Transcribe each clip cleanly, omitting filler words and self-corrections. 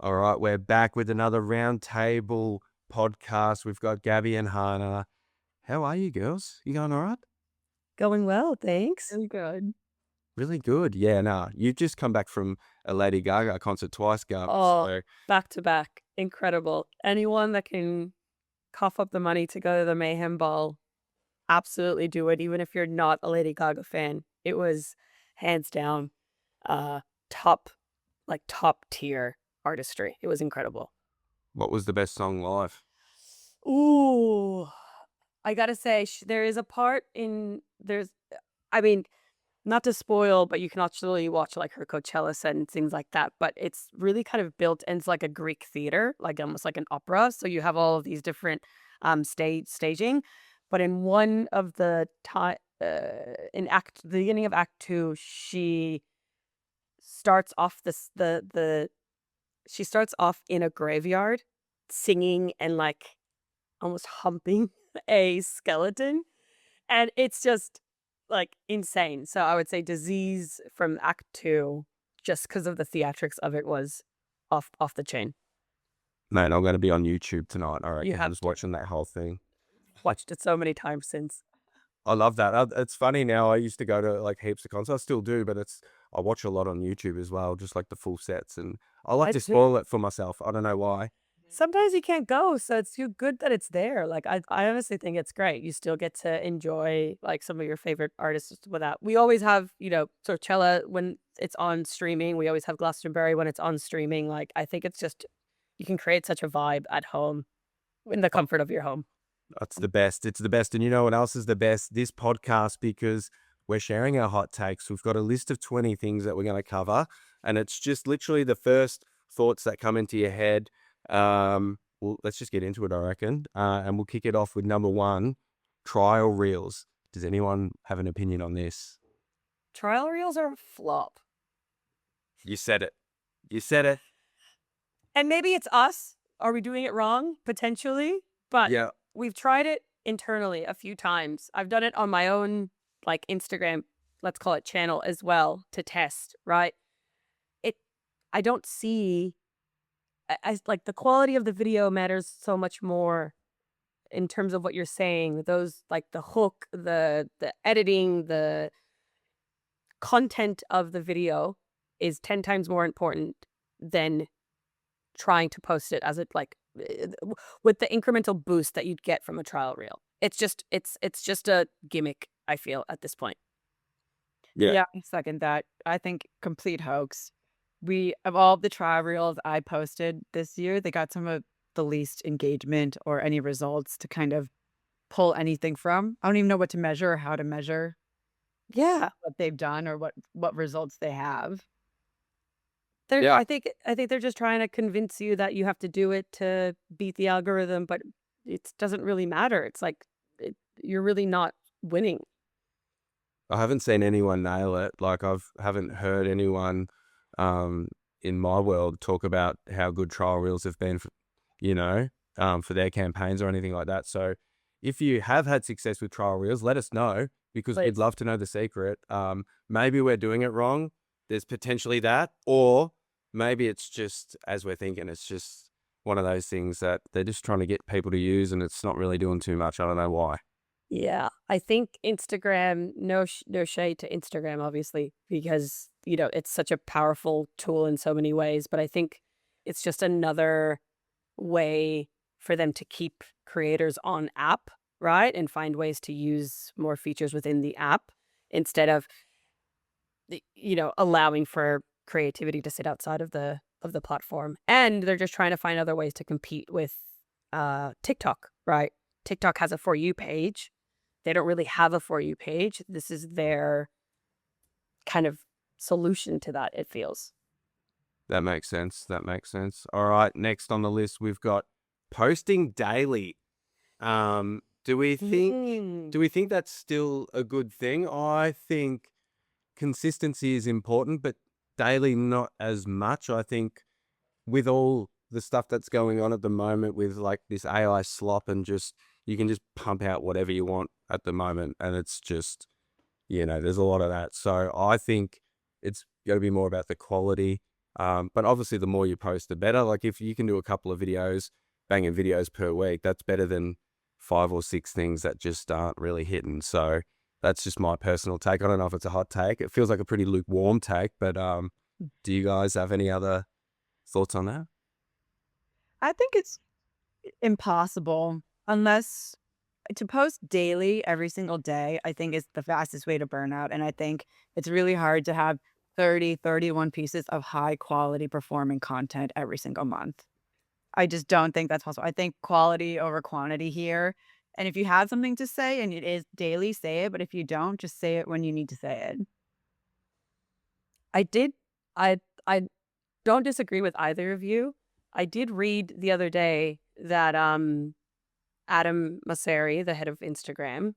All right, we're back with another roundtable podcast. We've got Gabby and Hana. How are you girls? You going all right? Going well, thanks. Really good. Really good. Yeah, nah. You've just come back from a Lady Gaga concert twice, Gabby. Oh, So back to back. Incredible. Anyone that can cough up the money to go to the Mayhem ball, absolutely do it, even if you're not a Lady Gaga fan. It was hands down uh top top tier artistry. It was incredible. what was the best song live? Ooh. I gotta say, there is a part I mean, not to spoil, but you can actually watch like her Coachella set and things like that. But it's really kind of built into like a Greek theater, like almost like an opera. So you have all of these different staging. But in one of the time, the beginning of Act 2, she starts off she starts off in a graveyard, singing and like almost humping a skeleton, and it's just like insane. So I would say Disease from Act 2, just because of the theatrics of it, was off the chain. Man, I'm going to be on YouTube tonight. I reckon. You have Just to. watching that whole thing. Watched it so many times since. I love that. It's funny now. I used to go to like heaps of concerts. I still do, but I watch a lot on YouTube as well, just like the full sets. And I like I to do. spoil it for myself. I don't know why. Sometimes you can't go, so it's good that it's there. Like I honestly think it's great. You still get to enjoy like some of your favorite artists without. We always have, Coachella when it's on streaming. We always have Glastonbury when it's on streaming. Like I think it's just you can create such a vibe at home in the comfort of your home. That's the best. It's the best. And you know what else is the best? This podcast, because we're sharing our hot takes. We've got a list of 20 things that we're going to cover. And it's just literally the first thoughts that come into your head. Well, let's just get into it, I reckon. And we'll kick it off with number 1, trial reels. Does anyone have an opinion on this? Trial reels are a flop. You said it. You said it. And maybe it's us. Are we doing it wrong? Potentially. But Yeah. we've tried it internally a few times. I've done it on my own, like Instagram, let's call it channel as well, to test, right? I don't see, like the quality of the video matters so much more in terms of what you're saying. Those, like the hook, the editing, the content of the video is 10 times more important than trying to post it as with the incremental boost that you'd get from a trial reel. It's just a gimmick, I feel, at this point. Yeah. I second that. I think complete hoax. Of all the trial reels I posted this year, they got some of the least engagement or any results to kind of pull anything from. I don't even know what to measure or how to measure Yeah. what they've done or what results they have. Yeah. I think they're just trying to convince you that you have to do it to beat the algorithm, but it doesn't really matter. It's like you're really not winning. I haven't seen anyone nail it. Like haven't heard anyone in my world talk about how good trial reels have been for, for their campaigns or anything like that. So if you have had success with trial reels, let us know, because we'd Please. love to know the secret. Maybe we're doing it wrong. There's potentially that, or maybe it's just, as we're thinking, it's just one of those things that they're just trying to get people to use and it's not really doing too much. I don't know why. Yeah, I think Instagram, no shade to Instagram, obviously, because, it's such a powerful tool in so many ways. But I think it's just another way for them to keep creators on app, right? And find ways to use more features within the app instead of, allowing for creativity to sit outside of the platform. And they're just trying to find other ways to compete with TikTok, right? TikTok has a For You page. They don't really have a For You page. This is their kind of solution to that, it feels. That makes sense. All right. Next on the list, we've got posting daily. Do we think that's still a good thing? I think consistency is important, but daily not as much. I think with all the stuff that's going on at the moment with like this AI slop and you can just pump out whatever you want at the moment. And it's just, there's a lot of that. So I think it's got to be more about the quality. But obviously the more you post, the better. Like if you can do a couple of videos, banging videos per week, that's better than 5 or 6 things that just aren't really hitting. So that's just my personal take. I don't know if it's a hot take. It feels like a pretty lukewarm take, but do you guys have any other thoughts on that? I think it's impossible unless to post daily every single day, I think is the fastest way to burnout. And I think it's really hard to have 30, 31 pieces of high quality performing content every single month. I just don't think that's possible. I think quality over quantity here. And if you have something to say and it is daily, say it. But if you don't, just say it when you need to say it. I did. I don't disagree with either of you. I did read the other day that Adam Mosseri, the head of Instagram,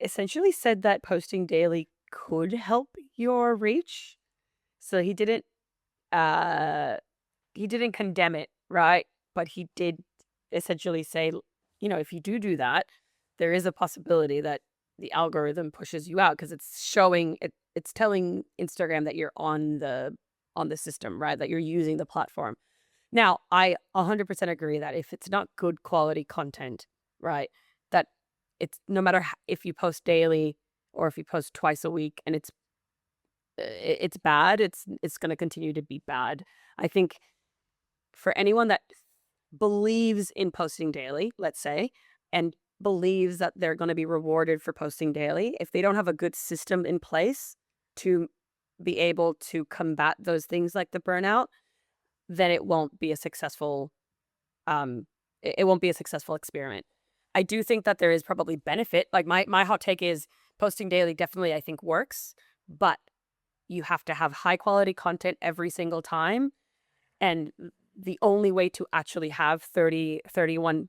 essentially said that posting daily could help your reach. So he didn't condemn it, right? But he did essentially say, if you do that, there is a possibility that the algorithm pushes you out because it's showing it. It's telling Instagram that you're on the system, right? That you're using the platform. Now, I 100% agree that if it's not good quality content, right, that it's no matter if you post daily or if you post twice a week and it's bad, it's going to continue to be bad. I think for anyone that believes in posting daily, let's say, and believes that they're going to be rewarded for posting daily, if they don't have a good system in place to be able to combat those things like the burnout, then it won't be a successful it won't be a successful experiment. I do think that there is probably benefit. Like my hot take is posting daily definitely I think works, but you have to have high quality content every single time. And the only way to actually have 31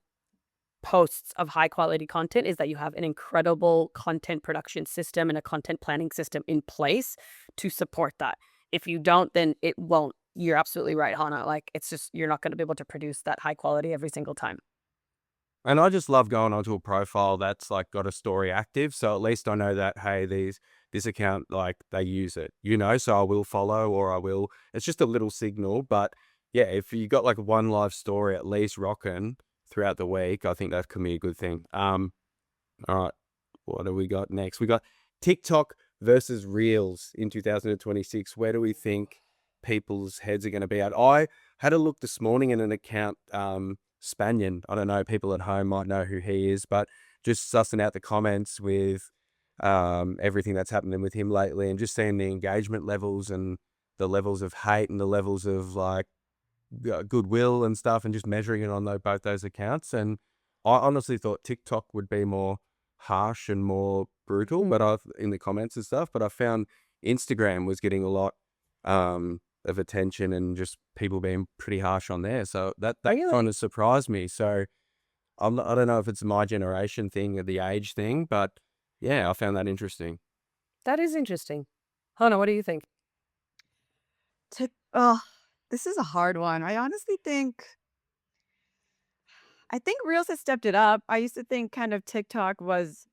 posts of high quality content is that you have an incredible content production system and a content planning system in place to support that. If you don't, then it won't. You're absolutely right, Hana. Like it's just, you're not going to be able to produce that high quality every single time. And I just love going onto a profile that's like got a story active. So at least I know that, hey, this account, like they use it, so I will follow or I will. It's just a little signal. But yeah, if you got like one live story at least rocking throughout the week, I think that could be a good thing. All right. What do we got next? We got TikTok versus Reels in 2026. Where do we think people's heads are going to be at? I had a look this morning in an account, Spanian. I don't know, people at home might know who he is, but just sussing out the comments with everything that's happening with him lately and just seeing the engagement levels and the levels of hate and the levels of like goodwill and stuff and just measuring it on both those accounts. And I honestly thought TikTok would be more harsh and more brutal, but in the comments and stuff, but I found Instagram was getting a lot of attention and just people being pretty harsh on there. So that Really? kind of surprised me. So I don't know if it's my generation thing or the age thing, but yeah, I found that interesting. That is interesting. Hana, what do you think? Oh, this is a hard one. I think Reels has stepped it up. I used to think kind of TikTok was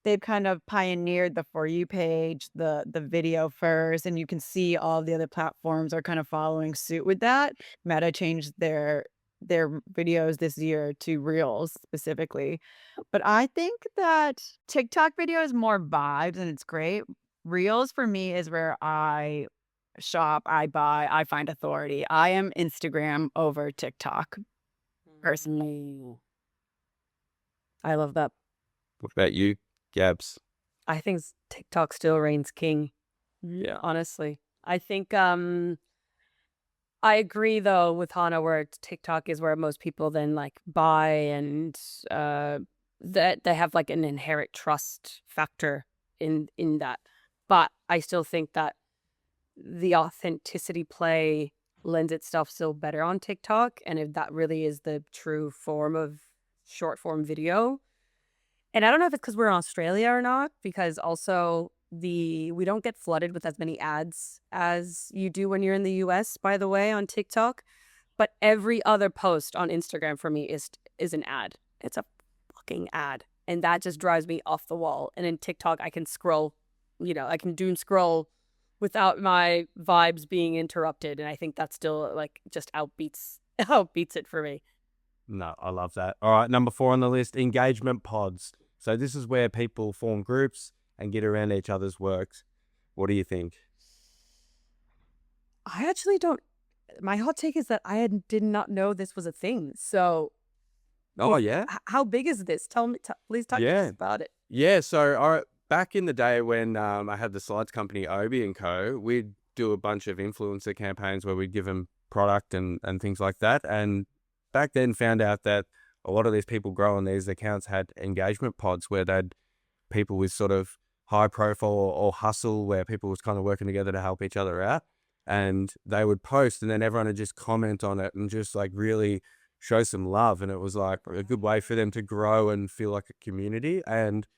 they've kind of pioneered the For You page, the video first, and you can see all the other platforms are kind of following suit with that. Meta changed their videos this year to Reels specifically. But I think that TikTok video is more vibes and it's great. Reels for me is where I shop, I buy, I find authority. I am Instagram over TikTok personally. I love that. What about you, Gabs? I think TikTok still reigns king. Yeah. Honestly, I think I agree though with Hana where TikTok is where most people then like buy and that they have like an inherent trust factor in that. But I still think that the authenticity play lends itself still better on TikTok, and if that really is the true form of short form video. And I don't know if it's because we're in Australia or not, because also we don't get flooded with as many ads as you do when you're in the US, by the way, on TikTok. But every other post on Instagram for me is an ad. It's a fucking ad. And that just drives me off the wall. And in TikTok, I can scroll, I can doom scroll without my vibes being interrupted. And I think that still like just outbeats it for me. No, I love that. All right, number 4 on the list, engagement pods. So this is where people form groups and get around each other's works. What do you think? I actually don't. My hot take is that did not know this was a thing. So, Oh, yeah? how big is this? Tell me, please talk to Yeah. us about it. Yeah, so back in the day when I had the slides company Obi and Co, we'd do a bunch of influencer campaigns where we'd give them product and things like that. And back then found out that a lot of these people growing these accounts had engagement pods where they'd people with sort of high profile or hustle where people was kind of working together to help each other out. And they would post and then everyone would just comment on it and just like really show some love. And it was like a good way for them to grow and feel like a community. And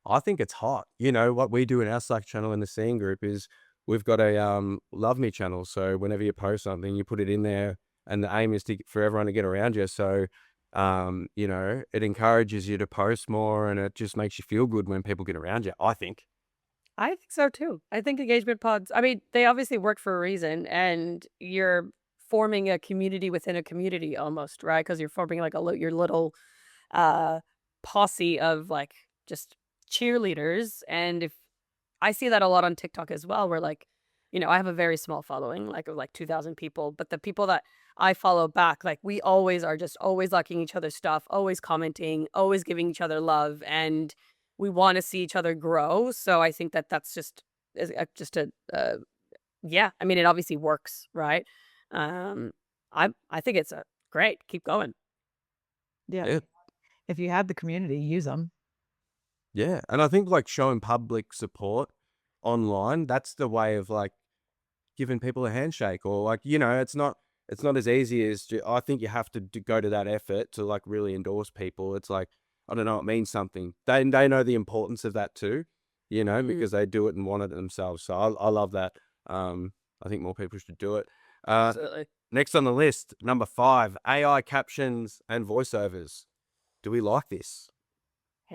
I think it's hot. You know, what we do in our Slack channel in the scene group is we've got a love me channel. So whenever you post something, you put it in there and the aim is for everyone to get around you. So, you know, it encourages you to post more and it just makes you feel good when people get around you, I think. I think so too. I think engagement pods, I mean, they obviously work for a reason, and you're forming a community within a community almost, right? Because you're forming like your little uh posse of like just cheerleaders. And if I see that a lot on TikTok as well, where like, I have a very small following, like of like 2,000 people, but the people that I follow back, like we always are just always liking each other's stuff, always commenting, always giving each other love, and we want to see each other grow. So I think that that's just a yeah. I mean, it obviously works, right? Um, I think it's a great. Keep going. Yeah. Yeah. If you have the community, use them. Yeah. And I think like showing public support online, that's the way of like giving people a handshake or like, it's not as easy as I think you have to go to that effort to like really endorse people. It's like, I don't know, it means something. They know the importance of that too, because they do it and want it themselves. So I love that. I think more people should do it. Absolutely. Next on the list, number 5, AI captions and voiceovers. Do we like this?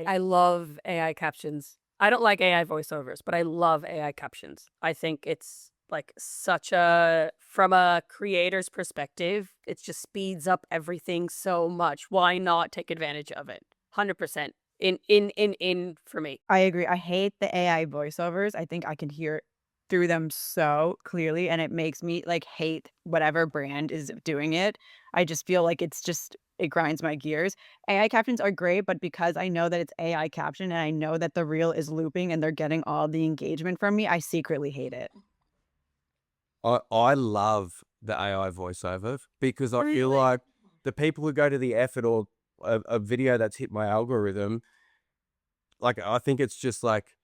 I love AI captions. I don't like AI voiceovers, but I love AI captions. I think it's like from a creator's perspective, it just speeds up everything so much. Why not take advantage of it? 100% in for me. I agree. I hate the AI voiceovers. I think I can hear through them so clearly, and it makes me like hate whatever brand is doing it. I just feel like it grinds my gears. AI captions are great, but because I know that it's AI caption and I know that the reel is looping and they're getting all the engagement from me, I secretly hate it. I love the AI voiceover because I feel like the people who go to the effort or a video that's hit my algorithm, like I think it's just like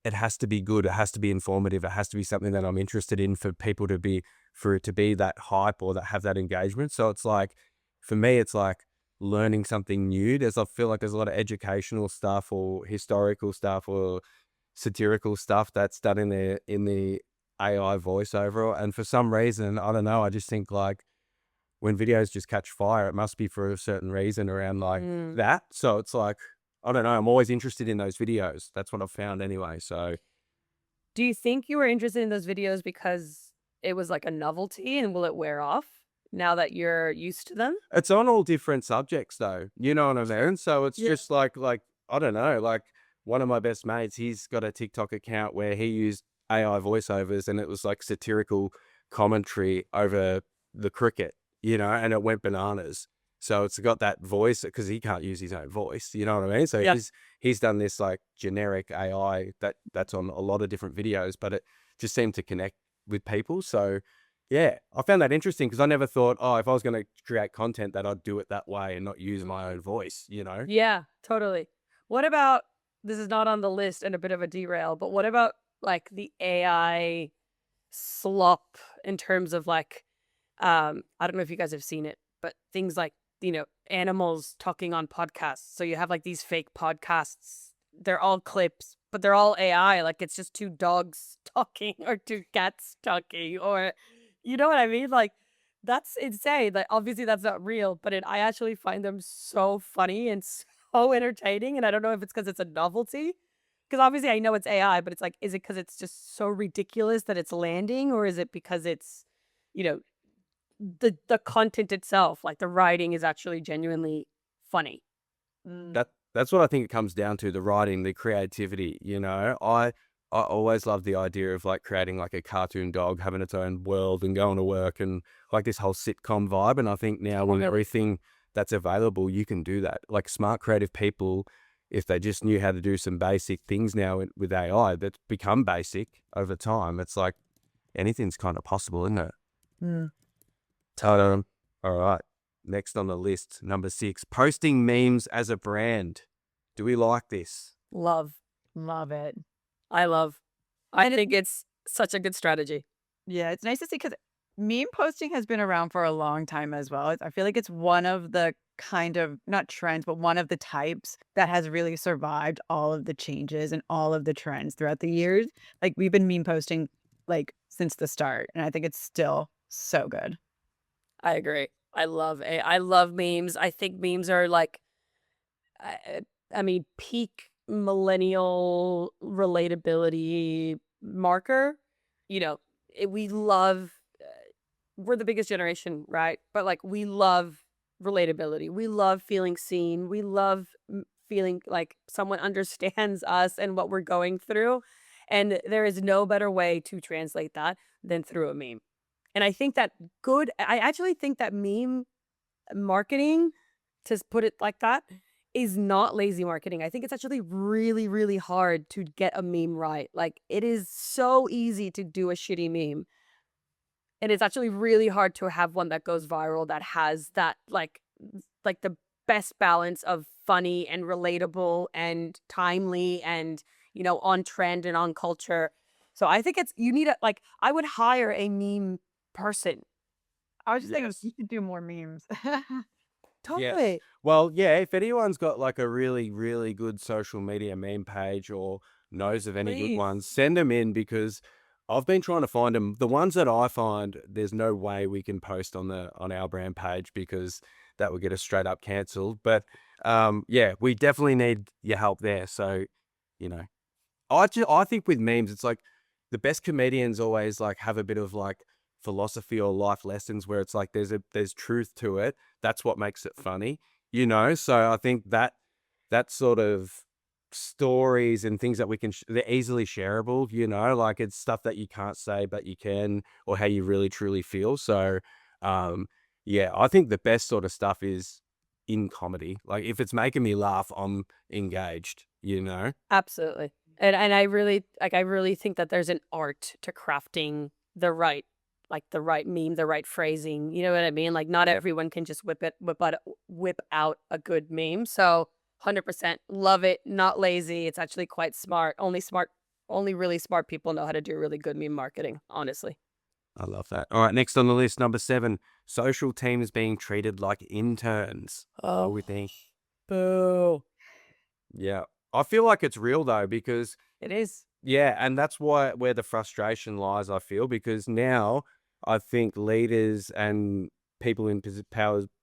it has to be good, it has to be informative, it has to be something that I'm interested in for it to be that hype or that have that engagement. So it's like for me, it's like learning something new. I feel like there's a lot of educational stuff or historical stuff or satirical stuff that's done in the AI voiceover. And for some reason, I don't know, I just think like when videos just catch fire, it must be for a certain reason around like that. So it's like, I don't know, I'm always interested in those videos. That's what I've found anyway. So do you think you were interested in those videos because it was like a novelty, and will it wear off now that you're used to them? it's on all different subjects though. You know what I mean? So it's Yeah. just like I don't know, like one of my best mates, he's got a TikTok account where he used AI voiceovers and it was like satirical commentary over the cricket, and it went bananas. So it's got that voice because he can't use his own voice, you know what I mean? So Yeah. he's done this like generic AI that's on a lot of different videos, but it just seemed to connect with people. So yeah, I found that interesting because I never thought, if I was going to create content that I'd do it that way and not use my own voice, Yeah, totally. What about, this is not on the list and a bit of a derail, but what about like the AI slop in terms of like, I don't know if you guys have seen it, but things like, animals talking on podcasts. So you have like these fake podcasts. They're all clips, but they're all AI. Like it's just 2 dogs talking or 2 cats talking, or you know what I mean? Like that's insane. Like obviously that's not real, but I actually find them so funny and so entertaining. And I don't know if it's because it's a novelty, Because obviously I know it's AI, but it's like, is it because it's just so ridiculous that it's landing, or is it because it's, you know, the content itself, like the writing is actually genuinely funny. That's what I think it comes down to, the writing, the creativity, you know. I always love the idea of like creating like a cartoon dog having its own world and going to work and like this whole sitcom vibe. And I think now with everything that's available, you can do that. Like smart creative people, if they just knew how to do some basic things now with AI that's become basic over time, it's like anything's kind of possible, isn't it? Mm. Ta-da. All right. Next on the list, number 6, posting memes as a brand. Do we like this? Love. Love it. I love. I And it- think it's such a good strategy. Yeah, it's nice to see because meme posting has been around for a long time as well. I feel like it's one of the kind of not trends, but one of the types that has really survived all of the changes and all of the trends throughout the years. Like we've been meme posting like since the start, and I think it's still so good. I agree. I love memes. I think memes are like, I mean, peak millennial relatability marker. You know, we love. We're the biggest generation, right? But like, we love relatability. We love feeling seen. We love feeling like someone understands us and what we're going through. And there is no better way to translate that than through a meme. And I actually think that meme marketing, to put it like that, is not lazy marketing. I think it's actually really, really hard to get a meme right. Like, it is so easy to do a shitty meme. And it's actually really hard to have one that goes viral that has that, like the best balance of funny and relatable and timely and, on trend and on culture. So I think you need I would hire a meme person. I was just thinking Yes. you should do more memes. Totally. Well, yeah, if anyone's got like a really, really good social media meme page or knows of any good Please. ones, send them in because I've been trying to find them. The ones that I find, there's no way we can post on our brand page because that would get us straight up cancelled. But yeah, we definitely need your help there. So, you know, I think with memes, it's like the best comedians always like have a bit of like philosophy or life lessons where it's like there's truth to it. That's what makes it funny, you know. So I think that sort of stories and things that we can they're easily shareable, you know, like it's stuff that you can't say but you can, or how you really truly feel. So yeah, I think the best sort of stuff is in comedy. Like if it's making me laugh, I'm engaged, you know. Absolutely. And I really think that there's an art to crafting the right meme, the right phrasing. You know what I mean? Like not everyone can just whip out a good meme. So 100% love it. Not lazy. It's actually quite smart. Only really smart people know how to do really good meme marketing, honestly. I love that. All right, next on the list, number 7, social teams being treated like interns. What do we think? Boo. Yeah. I feel like it's real though, because It is. yeah, and that's where the frustration lies, I feel, because now I think leaders and people in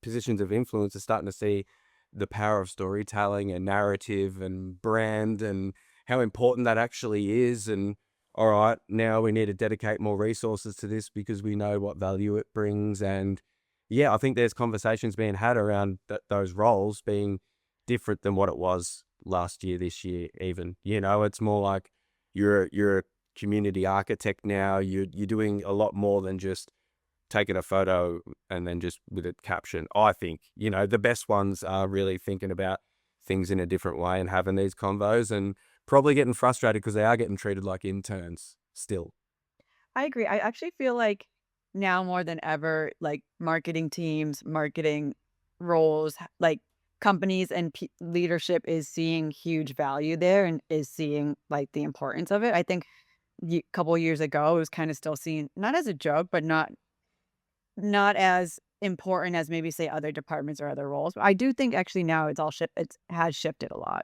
positions of influence are starting to see the power of storytelling and narrative and brand and how important that actually is. And all right, now we need to dedicate more resources to this because we know what value it brings. And yeah, I think there's conversations being had around those roles being different than what it was last year, this year, even. You know, it's more like you're a community architect now. You're doing a lot more than just taking a photo and then just with a caption. I think, you know, the best ones are really thinking about things in a different way and having these convos, and probably getting frustrated because they are getting treated like interns still. I agree. I actually feel like now more than ever, like marketing teams, marketing roles, like companies and leadership is seeing huge value there and is seeing like the importance of it. I think a couple of years ago, it was kind of still seen not as a joke, but not as important as maybe say other departments or other roles. But I do think actually now it has shifted a lot.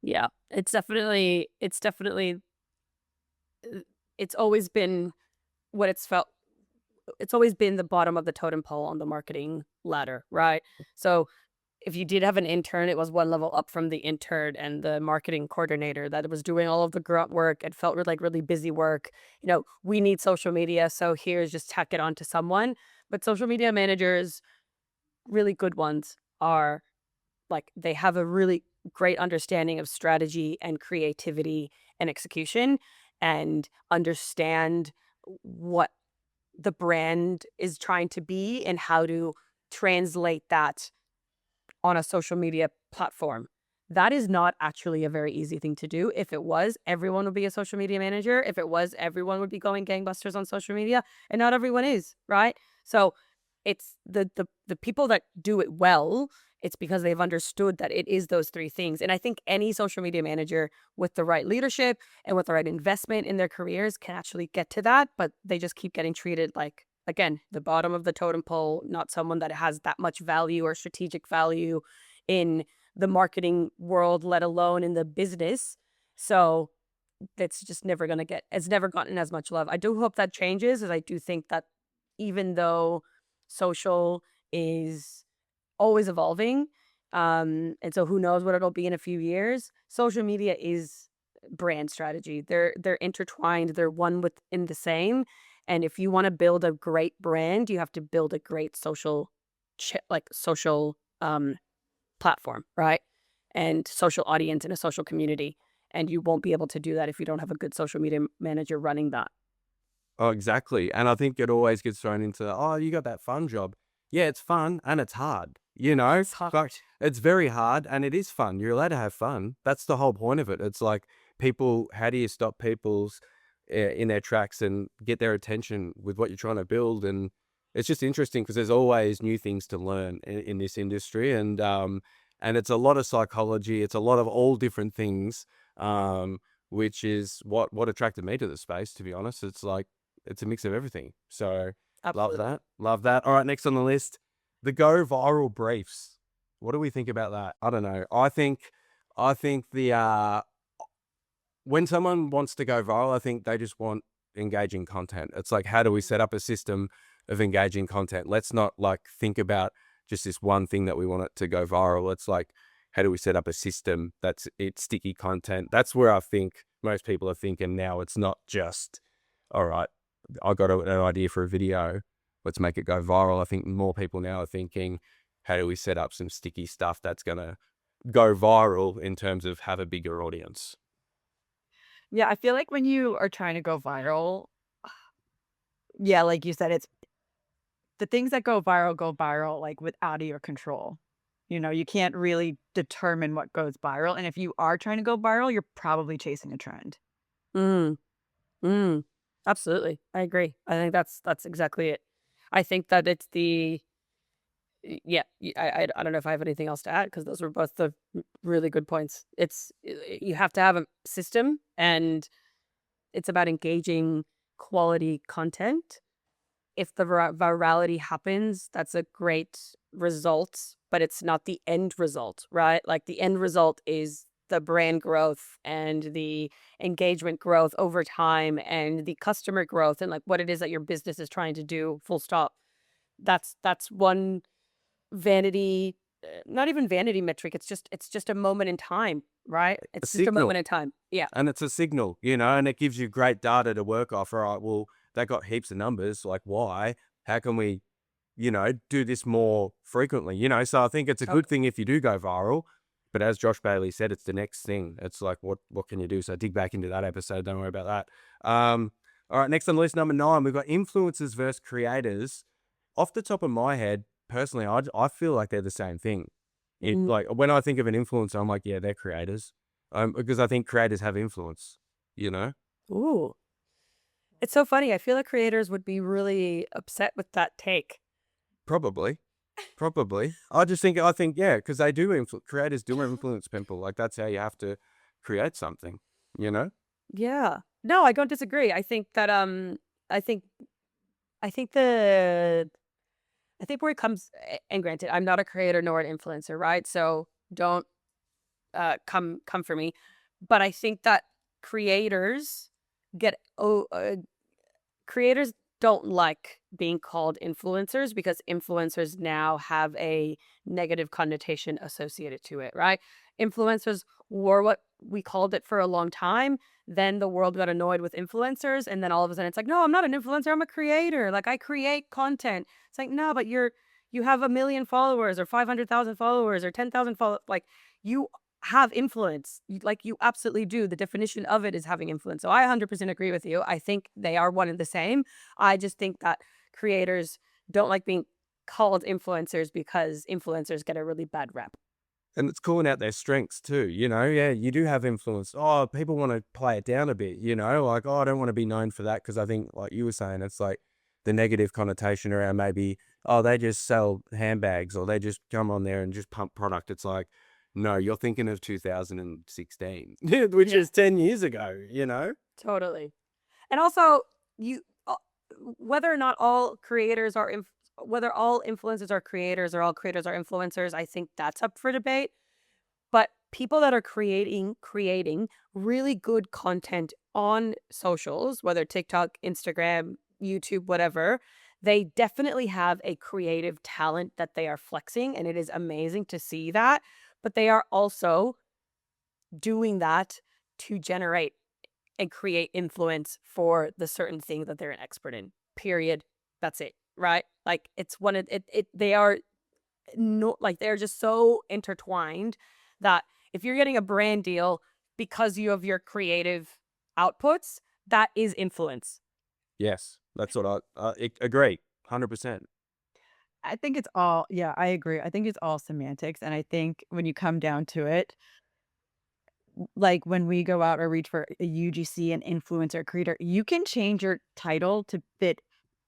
Yeah. It's always been what it's always been the bottom of the totem pole on the marketing ladder, right? So if you did have an intern, it was one level up from the intern and the marketing coordinator that was doing all of the grunt work and felt like really busy work. We need social media, so here's just tack it on to someone. But social media managers, really good ones, are like they have a really great understanding of strategy and creativity and execution and understand what the brand is trying to be and how to translate that on a social media platform. That is not actually a very easy thing to do. If it was, everyone would be a social media manager. If it was, everyone would be going gangbusters on social media, and not everyone is, right? So it's the people that do it well, it's because they've understood that it is those three things. And I think any social media manager with the right leadership and with the right investment in their careers can actually get to that, but they just keep getting treated like, again, the bottom of the totem pole, not someone that has that much value or strategic value in the marketing world, let alone in the business. So it's just never going to it's never gotten as much love. I do hope that changes, as I do think that even though social is always evolving, and so who knows what it'll be in a few years, social media is brand strategy. They're intertwined. They're one within the same. And if you want to build a great brand, you have to build a great social platform, right? And social audience in a social community. And you won't be able to do that if you don't have a good social media manager running that. Oh, exactly. And I think it always gets thrown into, oh, you got that fun job. Yeah, it's fun and it's hard, It's hard. But it's very hard and it is fun. You're allowed to have fun. That's the whole point of it. It's like how do you stop people's in their tracks and get their attention with what you're trying to build? And it's just interesting because there's always new things to learn in this industry. And it's a lot of psychology. It's a lot of all different things, which is what attracted me to the space, to be honest. It's like, it's a mix of everything. So Absolutely. Love that. All right, next on the list, the go viral briefs. What do we think about that? I don't know. I think the when someone wants to go viral, I think they just want engaging content. It's like, how do we set up a system of engaging content? Let's not like think about just this one thing that we want it to go viral. It's like, how do we set up a system that's sticky content? That's where I think most people are thinking now. It's not just, all right, I got an idea for a video, let's make it go viral. I think more people now are thinking, how do we set up some sticky stuff that's going to go viral in terms of have a bigger audience? Yeah, I feel like when you are trying to go viral, yeah, like you said, it's the things that go viral like with out of your control. You can't really determine what goes viral. And if you are trying to go viral, you're probably chasing a trend. Mm. Mm. Absolutely. I agree. I think that's exactly it. I think that it's I don't know if I have anything else to add, because those were both the really good points. You have to have a system, and it's about engaging quality content. If the virality happens, that's a great result, but it's not the end result, right? Like the end result is the brand growth and the engagement growth over time and the customer growth and like what it is that your business is trying to do, full stop. That's one vanity, not even vanity metric. It's just a moment in time, right? It's just a moment in time. Yeah. And it's a signal, and it gives you great data to work off. All right, well, they got heaps of numbers. Like, why? How can we, do this more frequently? So I think it's a good thing if you do go viral. But as Josh Bailey said, it's the next thing. It's like, what can you do? So dig back into that episode. Don't worry about that. All right, next on the list, number 9, we've got influencers versus creators. Off the top of my head, personally, I feel like they're the same thing. Like when I think of an influencer, I'm like, yeah, they're creators. Because I think creators have influence, Ooh. It's so funny. I feel like creators would be really upset with that take. Probably. I think, yeah, because they do creators do influence people. Like that's how you have to create something, Yeah. No, I don't disagree. I think that I think I think the I think where it comes, and granted, I'm not a creator nor an influencer, right? So don't come for me. But I think that creators get creators don't like being called influencers because influencers now have a negative connotation associated to it, right? Influencers were what we called it for a long time. Then the world got annoyed with influencers, and then all of a sudden it's like, no, I'm not an influencer, I'm a creator. Like, I create content. It's like, no, but you have 1 million followers or 500,000 followers or 10,000 followers. Like, you have influence. Like, you absolutely do. The definition of it is having influence. So I 100% agree with you. I think they are one and the same. I just think that creators don't like being called influencers because influencers get a really bad rep. And it's calling out their strengths too, you know? Yeah, you do have influence. Oh, people want to play it down a bit, you know? Like, oh, I don't want to be known for that because I think, like you were saying, it's like the negative connotation around maybe, oh, they just sell handbags or they just come on there and just pump product. It's like, no, you're thinking of 2016, which Yeah. is 10 years ago, you know? Totally. And also, whether or not all creators are whether all influencers are creators or all creators are influencers, I think that's up for debate. But people that are creating really good content on socials, whether TikTok, Instagram, YouTube, whatever, they definitely have a creative talent that they are flexing, and it is amazing to see that. But they are also doing that to generate and create influence for the certain thing that they're an expert in. Period. That's it. Right? Like, it's one of it they are no, like, they're just so intertwined that if you're getting a brand deal because you have your creative outputs, that is influence. Yes, that's what I agree, 100%. I think it's all, yeah, I agree. I think it's all semantics. And I think when you come down to it, like when we go out or reach for a UGC, an influencer creator, you can change your title to fit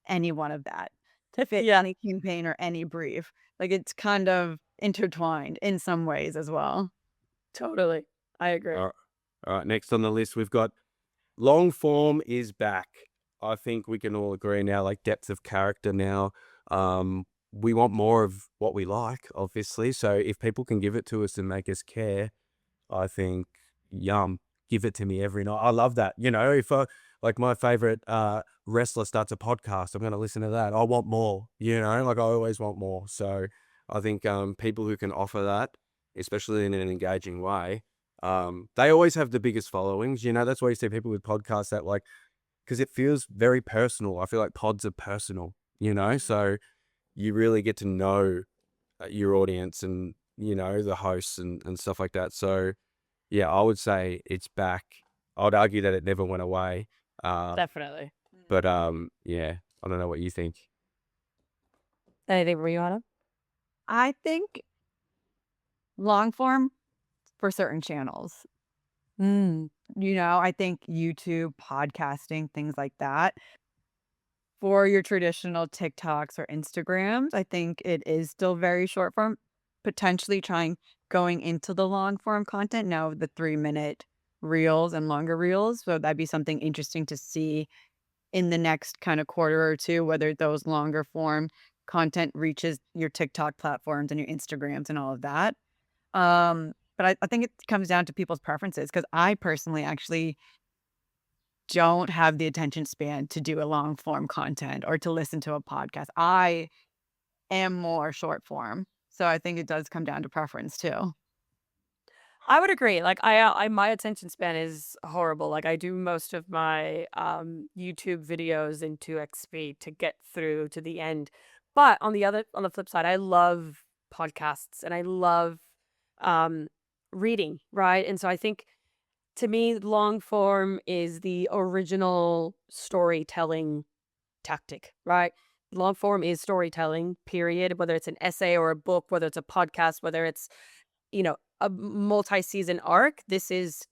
any one of that, to fit Yeah. any campaign or any brief. Like, it's kind of intertwined in some ways as well. Totally. I agree. All right, next on the list, we've got long form is back. I think we can all agree now, like depth of character now. We want more of what we like, obviously. So if people can give it to us and make us care, I think, yum, give it to me every night. I love that. You know, if like my favorite wrestler starts a podcast, I'm going to listen to that. I want more, you know, like I always want more. So I think people who can offer that, especially in an engaging way, they always have the biggest followings. You know, that's why you see people with podcasts that like, because it feels very personal. I feel like pods are personal, you know, so you really get to know your audience and, you know, the hosts and stuff like that. So yeah, I would say it's back. I'd argue that it never went away. Definitely. But yeah, I don't know what you think. Anything from you, Hana? I think long form for certain channels. You know, I think YouTube, podcasting, things like that. For your traditional TikToks or Instagrams, I think it is still very short form, potentially trying going into the long form content now with the 3-minute reels and longer reels. So that'd be something interesting to see in the next kind of quarter or two, whether those longer form content reaches your TikTok platforms and your Instagrams and all of that. But I think it comes down to people's preferences because I personally actually don't have the attention span to do a long form content or to listen to a podcast. I am more short form. So I think it does come down to preference too. I would agree. Like, I my attention span is horrible. Like, I do most of my YouTube videos in 2x speed to get through to the end. But on the flip side, I love podcasts and I love reading, right? And so I think, to me, long form is the original storytelling tactic, right? Long form is storytelling, period. Whether it's an essay or a book, whether it's a podcast, whether it's, a multi-season arc, this is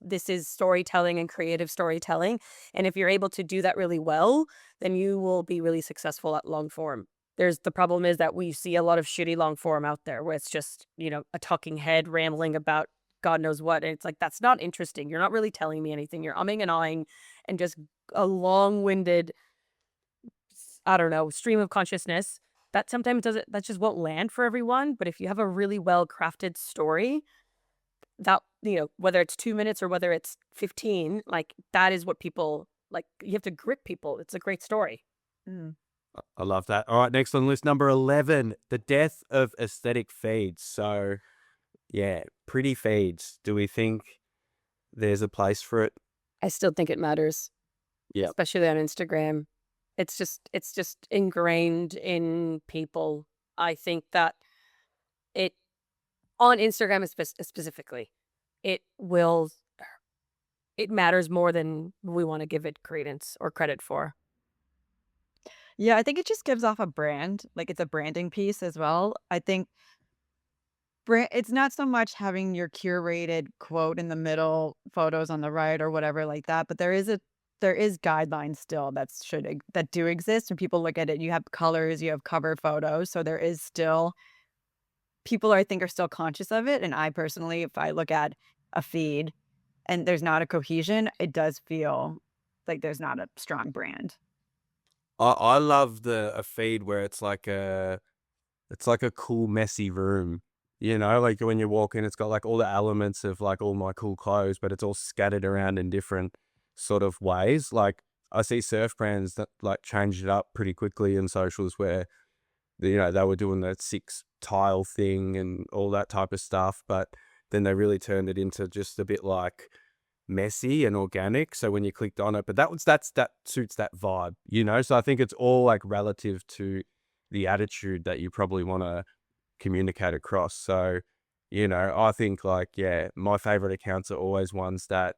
storytelling and creative storytelling. And if you're able to do that really well, then you will be really successful at long form. The problem is that we see a lot of shitty long form out there where it's just, a talking head rambling about God knows what. And it's like, that's not interesting. You're not really telling me anything. You're umming and ahhing and just a long-winded, I don't know, stream of consciousness that sometimes that just won't land for everyone. But if you have a really well-crafted story, that, whether it's 2 minutes or whether it's 15, like, that is what people like. You have to grip people. It's a great story. Mm. I love that. All right, next on list number 11, the death of aesthetic feeds. So, yeah, pretty feeds. Do we think there's a place for it? I still think it matters, Yep. especially on Instagram. It's just ingrained in people. I think that it on Instagram specifically, it will it matters more than we want to give it credence or credit for. Yeah, I think it just gives off a brand, like it's a branding piece as well. I think it's not so much having your curated quote in the middle, photos on the right or whatever like that, but there is guidelines still that do exist. When people look at it, you have colors, you have cover photos, so there is still people I think are still conscious of it. And I personally, if I look at a feed and there's not a cohesion, it does feel like there's not a strong brand. I love a feed where it's like a cool messy room. You know, like when you walk in, it's got like all the elements of like all my cool clothes, but it's all scattered around in different sort of ways. Like I see surf brands that like changed it up pretty quickly in socials where you know they were doing the 6 tile thing and all that type of stuff, but then they really turned it into just a bit like messy and organic. So when you clicked on it, but that suits that vibe, you know. So I think it's all like relative to the attitude that you probably want to communicate across. So, you know, I think like, yeah, my favorite accounts are always ones that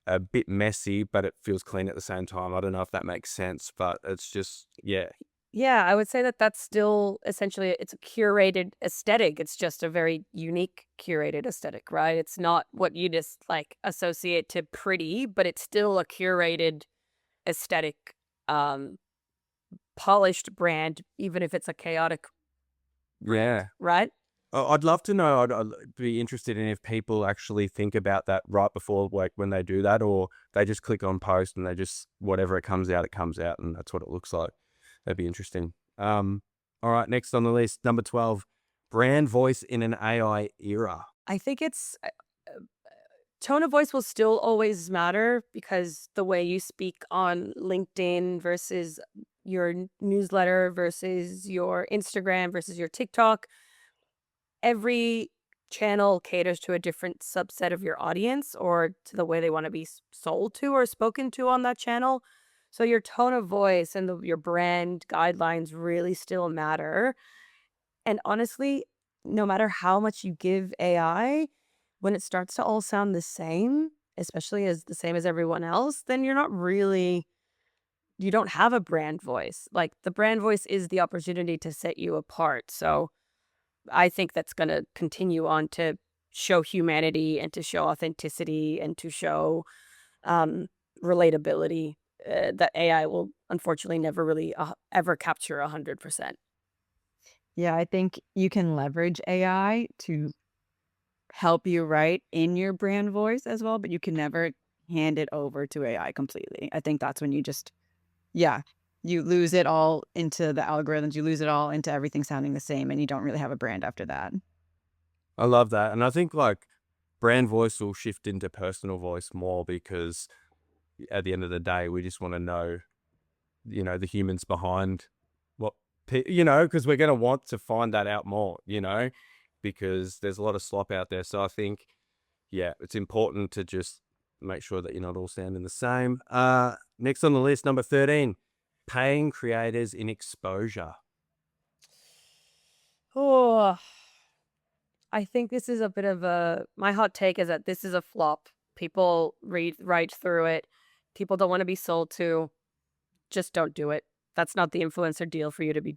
are a bit messy, but it feels clean at the same time. I don't know if that makes sense, but it's just, yeah. Yeah, I would say that that's still essentially it's a curated aesthetic. It's just a very unique curated aesthetic, right? It's not what you just like associate to pretty, but it's still a curated aesthetic, um, polished brand, even if it's a chaotic brand, Yeah. right? I'd love to know. I'd be interested in if people actually think about that right before, like when they do that, or they just click on post and they just, whatever it comes out, and that's what it looks like. That'd be interesting. All right, next on the list, number 12, brand voice in an AI era. I think it's tone of voice will still always matter because the way you speak on LinkedIn versus your newsletter versus your Instagram versus your TikTok, every channel caters to a different subset of your audience or to the way they want to be sold to or spoken to on that channel. So your tone of voice and your brand guidelines really still matter. And honestly, no matter how much you give AI, when it starts to all sound the same, especially as the same as everyone else, then you don't have a brand voice. Like the brand voice is the opportunity to set you apart. So I think that's going to continue on to show humanity and to show authenticity and to show um, relatability that AI will unfortunately never really ever capture 100%. Yeah, I think you can leverage AI to help you write in your brand voice as well, but you can never hand it over to AI completely. I think that's when yeah, you lose it all into the algorithms, you lose it all into everything sounding the same, and you don't really have a brand after that. I love that. And I think like brand voice will shift into personal voice more because at the end of the day, we just want to know, you know, the humans behind what, you know, because we're going to want to find that out more, you know, because there's a lot of slop out there. So I think, yeah, it's important to just make sure that you're not all sounding the same. Next on the list, number 13, paying creators in exposure. Oh, I think this is a bit of my hot take is that this is a flop. People read right through it. People don't want to be sold to. Just don't do it. That's not the influencer deal for you to be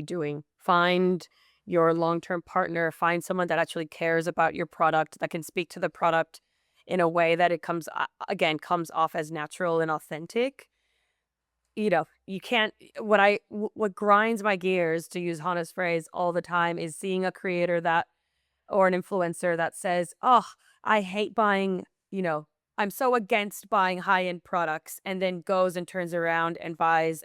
doing. Find your long-term partner, find someone that actually cares about your product, that can speak to the product in a way that it comes off as natural and authentic. You know, you can't what grinds my gears, to use Hana's phrase, all the time is seeing a creator that or an influencer that says, "Oh, I hate buying, I'm so against buying high-end products," and then goes and turns around and buys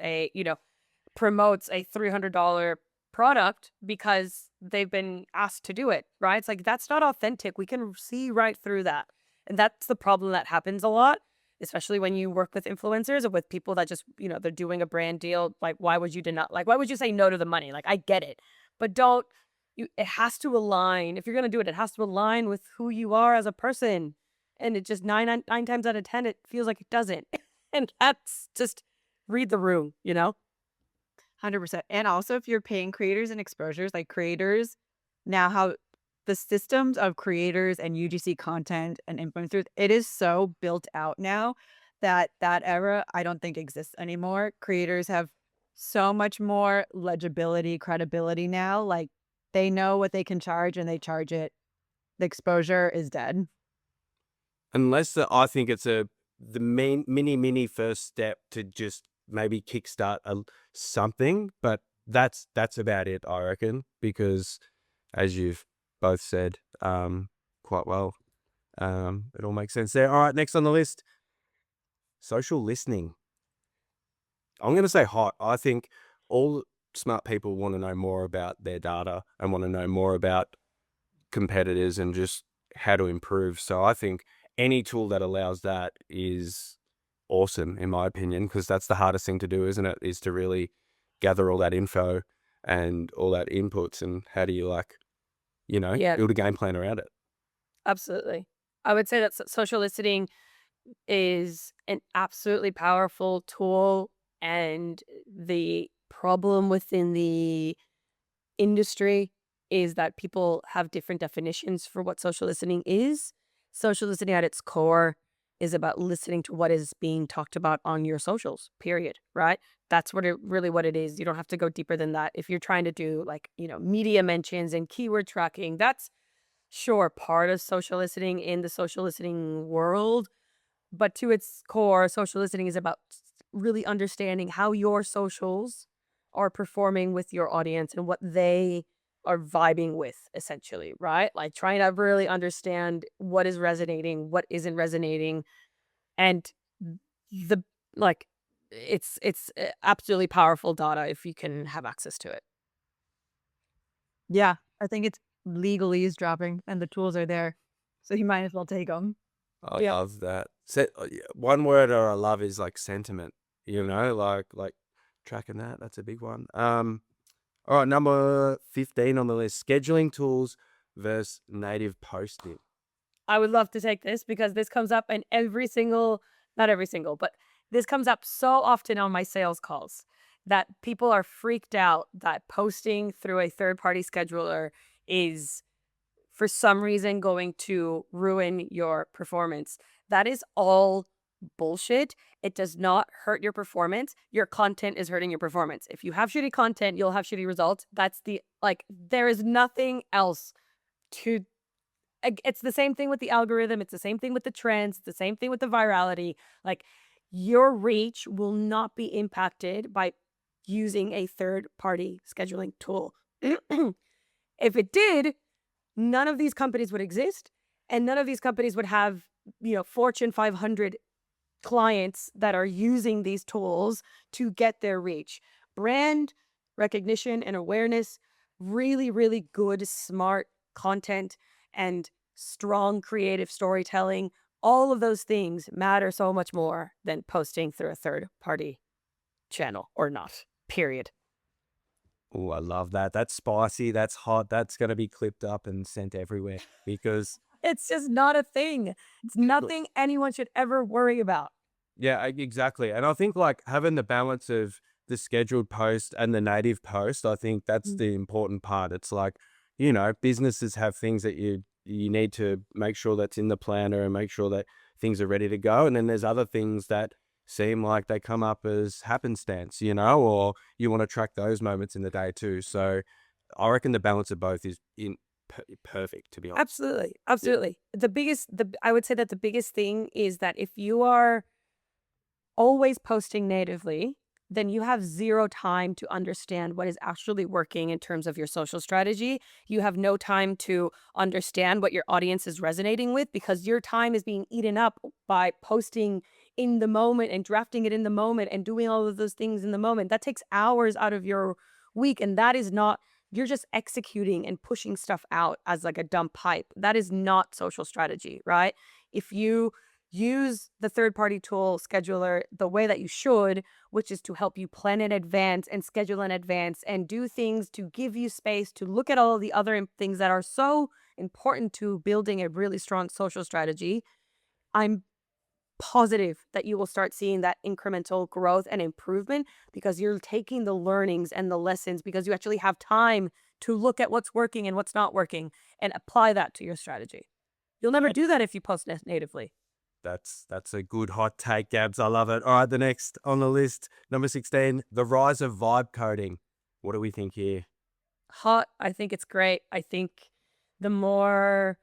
promotes a $300 product because they've been asked to do it, right? It's like that's not authentic. We can see right through that. And that's the problem that happens a lot especially when you work with influencers or with people that just, they're doing a brand deal. Like, why would you why would you say no to the money? Like, I get it, but it has to align. If you're going to do it, it has to align with who you are as a person. And it just nine times out of 10, it feels like it doesn't. And that's just read the room, 100%. And also, if you're paying creators and exposures, like creators now, how the systems of creators and UGC content and influencers, it is so built out now that era I don't think exists anymore. Creators have so much more legibility, credibility now. Like, they know what they can charge and they charge it. The exposure is dead. Unless I think it's the mini first step to just maybe kickstart something, but that's about it, I reckon, because as you've both said quite well, it all makes sense there. All right, next on the list, social listening. I'm going to say hot. I think all smart people want to know more about their data and want to know more about competitors and just how to improve. So I think any tool that allows that is awesome, in my opinion, because that's the hardest thing to do, isn't it? Is to really gather all that info and all that inputs, and how do you build a game plan around it. Absolutely. I would say that social listening is an absolutely powerful tool, and the problem within the industry is that people have different definitions for what social listening is. Social listening at its core is about listening to what is being talked about on your socials, period, right? That's what it is. You don't have to go deeper than that. If you're trying to do media mentions and keyword tracking, that's sure part of social listening in the social listening world. But to its core, social listening is about really understanding how your socials are performing with your audience and what they are vibing with, essentially, right? Like, trying to really understand what is resonating, what isn't resonating. And the it's absolutely powerful data if you can have access to it. Yeah, I think it's legal eavesdropping and the tools are there. So you might as well take them. I Yeah. love that. One word I love is sentiment, like tracking that. That's a big one. All right, number 15 on the list, scheduling tools versus native posting. I would love to take this because this comes up in not every single, but this comes up so often on my sales calls that people are freaked out that posting through a third-party scheduler is for some reason going to ruin your performance. That is all bullshit. It does not hurt your performance. Your content is hurting your performance. If you have shitty content, you'll have shitty results. There is nothing else to. It's the same thing with the algorithm. It's the same thing with the trends. It's the same thing with the virality. Like, your reach will not be impacted by using a third-party scheduling tool. If it did, none of these companies would exist, and none of these companies would have, Fortune 500 clients that are using these tools to get their reach. Brand recognition and awareness, really, really good, smart content, and strong creative storytelling. All of those things matter so much more than posting through a third-party channel or not, period. Oh, I love that. That's spicy. That's hot. That's going to be clipped up and sent everywhere because It's just not a thing. It's nothing anyone should ever worry about. yeah, exactly. And I think having the balance of the scheduled post and the native post, I think that's the important part. It's businesses have things that you need to make sure that's in the planner and make sure that things are ready to go. And then there's other things that seem like they come up as happenstance, or you want to track those moments in the day too. So I reckon the balance of both is perfect, to be honest. Absolutely. Absolutely. I would say that the biggest thing is that if you are always posting natively, then you have zero time to understand what is actually working in terms of your social strategy. You have no time to understand what your audience is resonating with because your time is being eaten up by posting in the moment and drafting it in the moment and doing all of those things in the moment. That takes hours out of your week, and that is not, you're just executing and pushing stuff out as like a dumb pipe. That is not social strategy, right? If you use the third-party tool scheduler the way that you should, which is to help you plan in advance and schedule in advance and do things to give you space to look at all of the other things that are so important to building a really strong social strategy. I'm positive that you will start seeing that incremental growth and improvement because you're taking the learnings and the lessons because you actually have time to look at what's working and what's not working and apply that to your strategy. You'll never do that if you post natively. That's a good hot take, Gabs. I love it. All right, the next on the list, number 16, the rise of vibe coding. What do we think here? Hot. I think it's great. I think the more,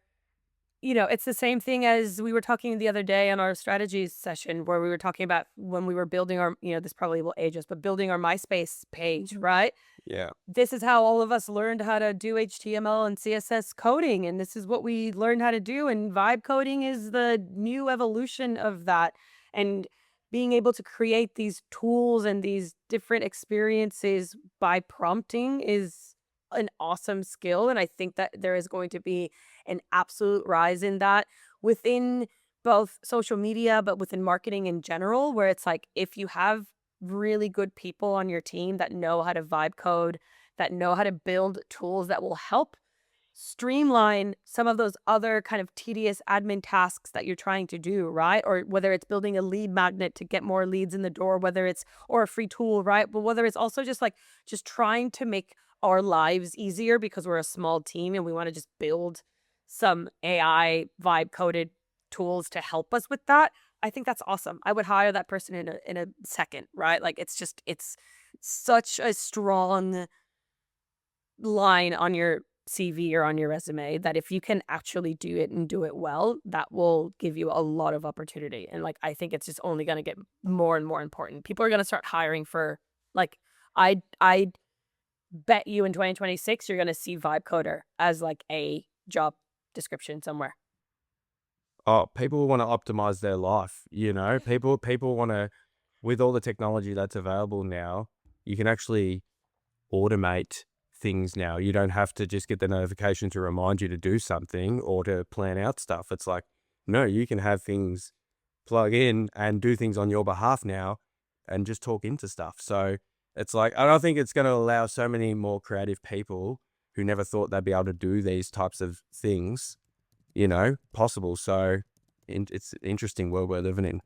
it's the same thing as we were talking the other day on our strategies session where we were talking about when we were building our, this probably will age us, but building our MySpace page, right? Yeah. This is how all of us learned how to do HTML and CSS coding. And this is what we learned how to do. And vibe coding is the new evolution of that. And being able to create these tools and these different experiences by prompting is an awesome skill. And I think that there is going to be an absolute rise in that within both social media, but within marketing in general, where it's like, if you have really good people on your team that know how to vibe code, that know how to build tools that will help streamline some of those other kind of tedious admin tasks that you're trying to do, right? Or whether it's building a lead magnet to get more leads in the door, whether it's, or a free tool, right? But whether it's also just trying to make our lives easier because we're a small team and we want to just build some AI vibe coded tools to help us with that. I think that's awesome. I would hire that person in a second, right? Like it's such a strong line on your CV or on your resume that if you can actually do it and do it well, that will give you a lot of opportunity. And I think it's just only going to get more and more important. People are going to start hiring for I bet you in 2026 you're going to see vibe coder as a job description somewhere. Oh, people want to optimize their life, People want to, with all the technology that's available now, you can actually automate things now. You don't have to just get the notification to remind you to do something or to plan out stuff. It's like, no, you can have things plug in and do things on your behalf now and just talk into stuff. So it's like, I don't think it's going to allow so many more creative people who never thought they'd be able to do these types of things, possible. So it's an interesting world we're living in.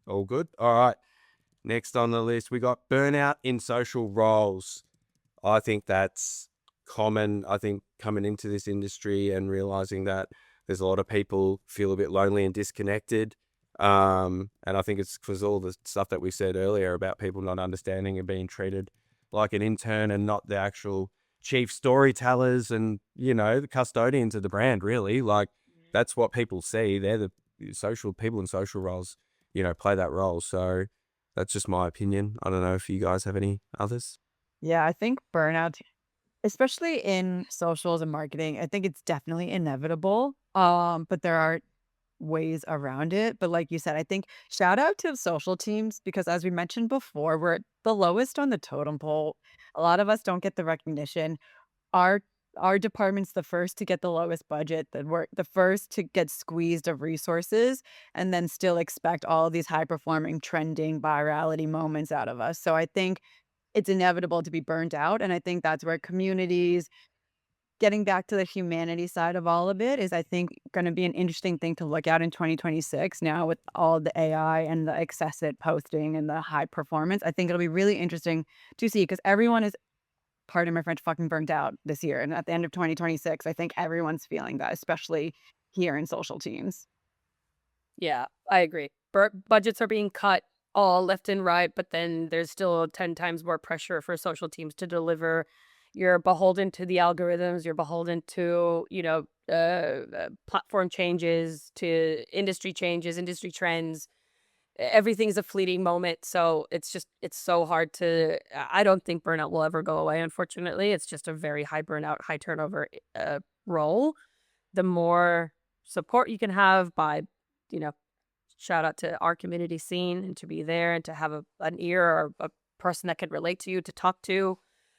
All good. All right. Next on the list, we got burnout in social roles. I think that's common. I think coming into this industry and realizing that there's a lot of people feel a bit lonely and disconnected. And I think it's because all the stuff that we said earlier about people not understanding and being treated like an intern and not the actual chief storytellers and, the custodians of the brand, really. That's what people see. They're the social people in social roles, play that role. So that's just my opinion. I don't know if you guys have any others. Yeah, I think burnout, especially in socials and marketing, I think it's definitely inevitable. But there are ways around it. But like you said, I think shout out to social teams because as we mentioned before, we're the lowest on the totem pole. A lot of us don't get the recognition. Our our department's the first to get the lowest budget, that we're the first to get squeezed of resources and then still expect all of these high performing trending virality moments out of us. So I think it's inevitable to be burnt out. And I think that's where communities, getting back to the humanity side of all of it, is I think going to be an interesting thing to look at in 2026 now with all the AI and the excessive posting and the high performance. I think it'll be really interesting to see because everyone is, pardon my French, fucking burnt out this year. And at the end of 2026, I think everyone's feeling that, especially here in social teams. Yeah, I agree. Budgets are being cut all left and right, but then there's still 10 times more pressure for social teams to deliver. You're beholden to the algorithms. You're beholden to, platform changes, to industry changes, industry trends. Everything's a fleeting moment. So it's so hard to, I don't think burnout will ever go away, unfortunately. It's just a very high burnout, high turnover role. The more support you can have by, shout out to our community scene and to be there and to have an ear or a person that can relate to you to talk to,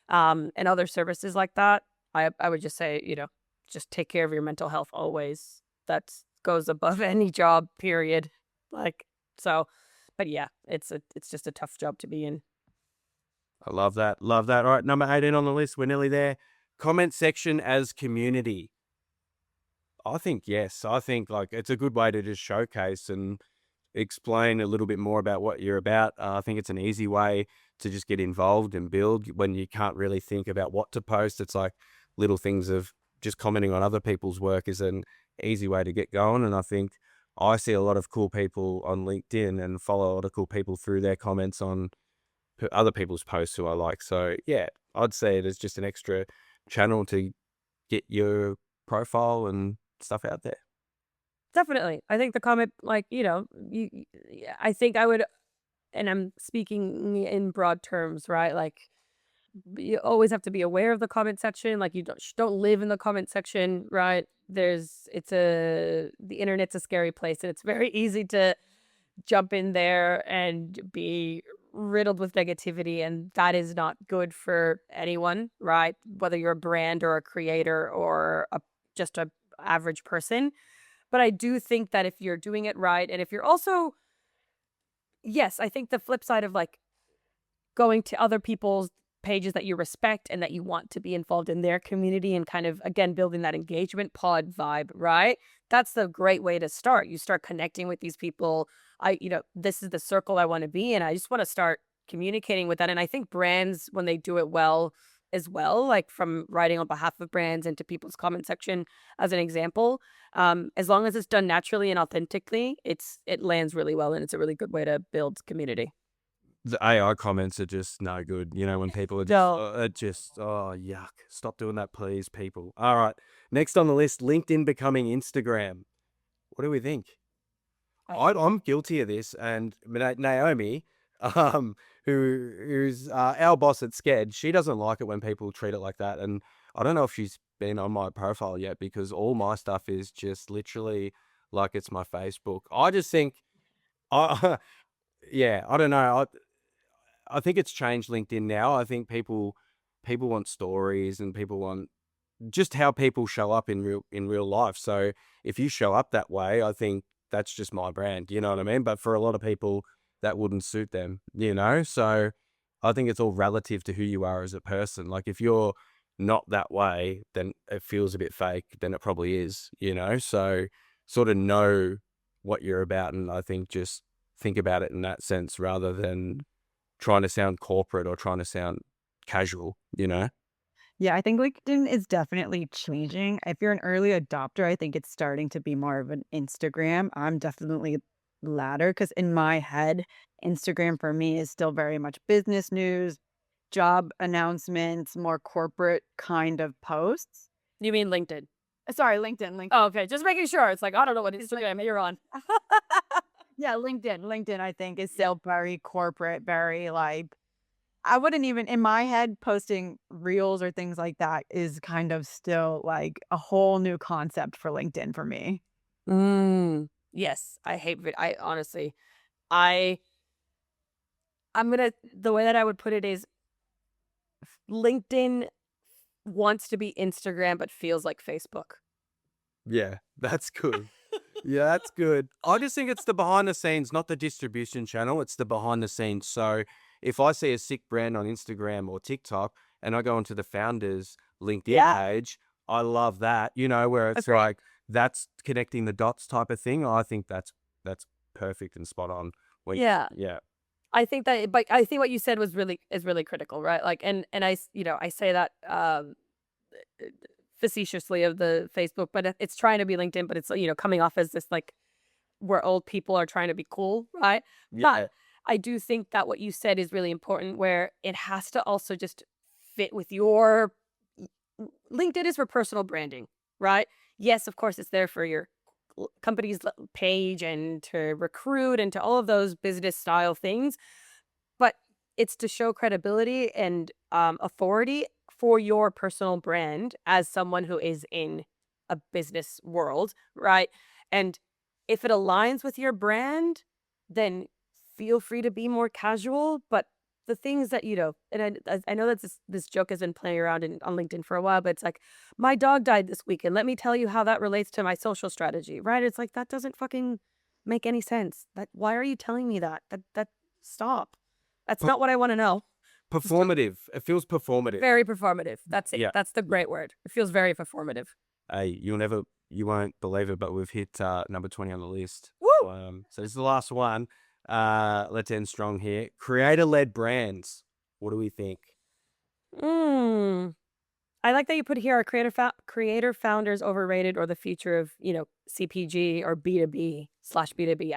and other services like that. I would just say, just take care of your mental health always. That's goes above any job, period. Like, so, but yeah, it's just a tough job to be in. I love that. Love that. All right, number 18 on the list. We're nearly there. Comment section as community. I think yes. I think like it's a good way to just showcase and explain a little bit more about what you're about. I think it's an easy way to just get involved and build when you can't really think about what to post. It's like little things of just commenting on other people's work is an easy way to get going. And I think I see a lot of cool people on LinkedIn and follow a lot of cool people through their comments on other people's posts who I like. So yeah, I'd say it as just an extra channel to get your profile and stuff out there. Definitely. I think the comment, like, I think I would, and I'm speaking in broad terms, right? Like, you always have to be aware of the comment section. Like, you don't live in the comment section, right? The internet's a scary place, and it's very easy to jump in there and be riddled with negativity, and that is not good for anyone, right? Whether you're a brand or a creator or just a average person. But I do think that if you're doing it right, and if you're also, yes, I think the flip side of like going to other people's pages that you respect and that you want to be involved in their community and kind of, again, building that engagement pod vibe, right? That's the great way to start. You start connecting with these people. This is the circle I want to be in. I just want to start communicating with that. And I think brands, when they do it well as well, like from writing on behalf of brands into people's comment section as an example, as long as it's done naturally and authentically, it lands really well, and it's a really good way to build community. The AI comments are just no good. When people are oh, yuck. Stop doing that, please, people. All right. Next on the list, LinkedIn becoming Instagram. What do we think? I'm guilty of this. And Naomi, who's our boss at Sked, she doesn't like it when people treat it like that. And I don't know if she's been on my profile yet because all my stuff is just literally like it's my Facebook. I just think, yeah, I don't know. I think it's changed LinkedIn now. I think people want stories and people want just how people show up in real life. So if you show up that way, I think that's just my brand. You know what I mean? But for a lot of people, that wouldn't suit them. So I think it's all relative to who you are as a person. Like if you're not that way, then it feels a bit fake. Then it probably is. So sort of know what you're about, and I think just think about it in that sense rather than trying to sound corporate or trying to sound casual, Yeah, I think LinkedIn is definitely changing. If you're an early adopter, I think it's starting to be more of an Instagram. I'm definitely latter because in my head, Instagram for me is still very much business news, job announcements, more corporate kind of posts. You mean LinkedIn? Sorry, LinkedIn. Oh, okay. Just making sure. It's like, I don't know what Instagram you're on. Yeah, LinkedIn, I think, is still very corporate, very like, I wouldn't even, in my head, posting reels or things like that is kind of still like a whole new concept for LinkedIn for me. Yes, I hate I honestly, the way that I would put it is LinkedIn wants to be Instagram, but feels like Facebook. Yeah, that's good. Yeah, that's good. I just think it's the behind the scenes, not the distribution channel. It's the behind the scenes. So if I see a sick brand on Instagram or TikTok and I go onto the founder's LinkedIn page, I love that, where it's like that's connecting the dots type of thing. I think that's perfect and spot on. Yeah. I think that, but I think what you said is really critical, right? Like, and I say that facetiously of the Facebook, but it's trying to be LinkedIn, but it's coming off as this like where old people are trying to be cool, right? Yeah. But I do think that what you said is really important, where it has to also just fit with your LinkedIn is for personal branding, right? Yes, of course, it's there for your company's page and to recruit and to all of those business style things, but it's to show credibility and authority for your personal brand as someone who is in a business world, right? And if it aligns with your brand, then feel free to be more casual, but the things that, and I know that this joke has been playing around on LinkedIn for a while, but it's like, my dog died this weekend. Let me tell you how that relates to my social strategy, right? It's like, that doesn't fucking make any sense. Why are you telling me that? Stop. That's Per- not what I want to know. Performative. It feels performative. Very performative. That's it. Yeah. That's the great word. It feels very performative. Hey, you won't believe it, but we've hit number 20 on the list. Woo! So this is the last one. Let's end strong here. Creator-led brands. What do we think? I like that you put here, are creator founders overrated, or the future of, CPG or B2B/B2B.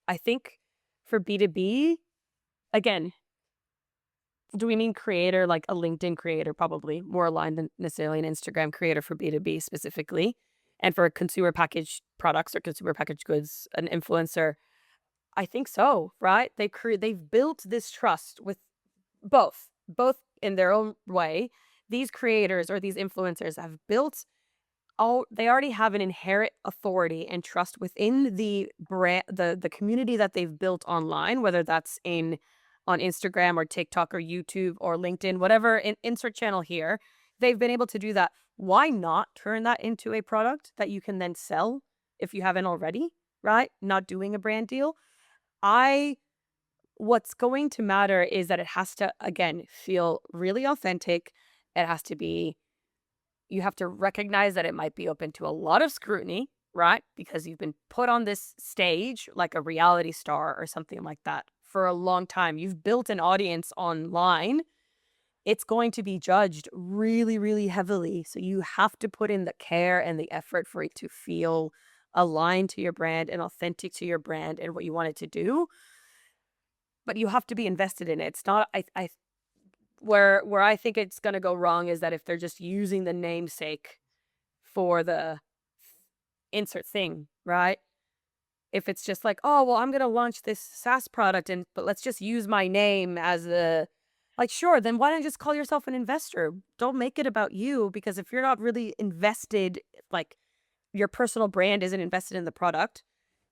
I think for B2B, again, do we mean creator like a LinkedIn creator? Probably more aligned than necessarily an Instagram creator for B2B specifically. And for consumer packaged products or consumer packaged goods, an influencer, I think so, right? They've built this trust with both in their own way. These creators or these influencers have built they already have an inherent authority and trust within the brand, the community that they've built online, whether that's on Instagram or TikTok or YouTube or LinkedIn, whatever insert channel here. They've been able to do that. Why not turn that into a product that you can then sell if you haven't already, right? Not doing a brand deal. What's going to matter is that it has to, again, feel really authentic. It has to be, you have to recognize that it might be open to a lot of scrutiny, right? Because you've been put on this stage like a reality star or something like that for a long time. You've built an audience online. It's going to be judged really, really heavily. So you have to put in the care and the effort for it to feel aligned to your brand and authentic to your brand and what you want it to do. But you have to be invested in it. It's not, where I think it's going to go wrong is that if they're just using the namesake for the insert thing, right? If it's just like, oh, well, I'm going to launch this SaaS product, but let's just use my name as sure, then why don't you just call yourself an investor? Don't make it about you, because if you're not really invested, like your personal brand isn't invested in the product,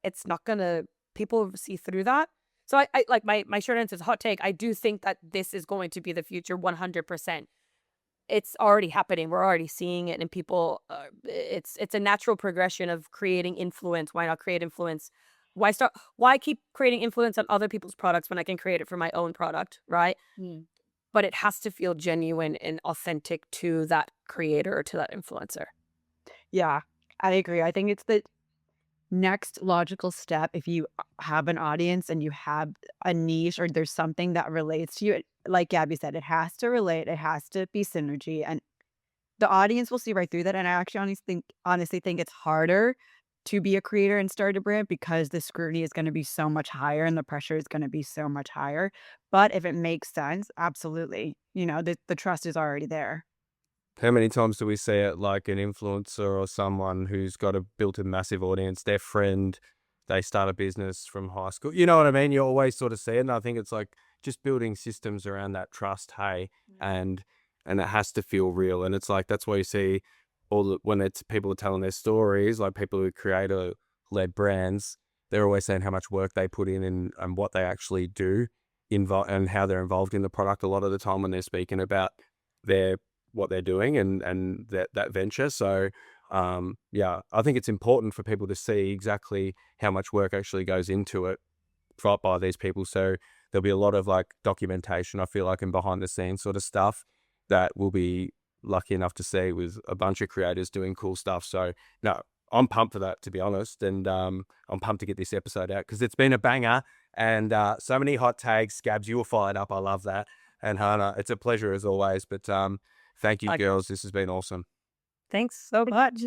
it's not going to, people see through that. So I like my short answer is hot take. I do think that this is going to be the future 100%. It's already happening. We're already seeing it, and people, it's a natural progression of creating influence. Why not create influence? Why keep creating influence on other people's products when I can create it for my own product, right? But it has to feel genuine and authentic to that creator or to that influencer. Yeah, I agree. I think it's the next logical step. If you have an audience and you have a niche or there's something that relates to you, like Gabby said, it has to relate, it has to be synergy, and the audience will see right through that. And I actually honestly think it's harder to be a creator and start a brand because the scrutiny is going to be so much higher and the pressure is going to be so much higher. But if it makes sense, absolutely, the trust is already there. How many times do we see it, like an influencer or someone who's built a massive audience, their friend, they start a business from high school. You know what I mean? You always sort of see it. And I think it's like just building systems around that trust, hey, and it has to feel real. And it's like, that's why you see when it's people are telling their stories, like people who creator-led brands, they're always saying how much work they put in and what they actually do and how they're involved in the product a lot of the time when they're speaking about what they're doing and that venture. So yeah, I think it's important for people to see exactly how much work actually goes into it by these people. So there'll be a lot of like documentation, I feel like, and behind the scenes sort of stuff that we'll be lucky enough to see with a bunch of creators doing cool stuff. So no, I'm pumped for that, to be honest. And I'm pumped to get this episode out because it's been a banger and so many hot takes. Gabs, you were fired up. I love that. And Hana, it's a pleasure as always. But thank you, girls. This has been awesome. Thanks so much.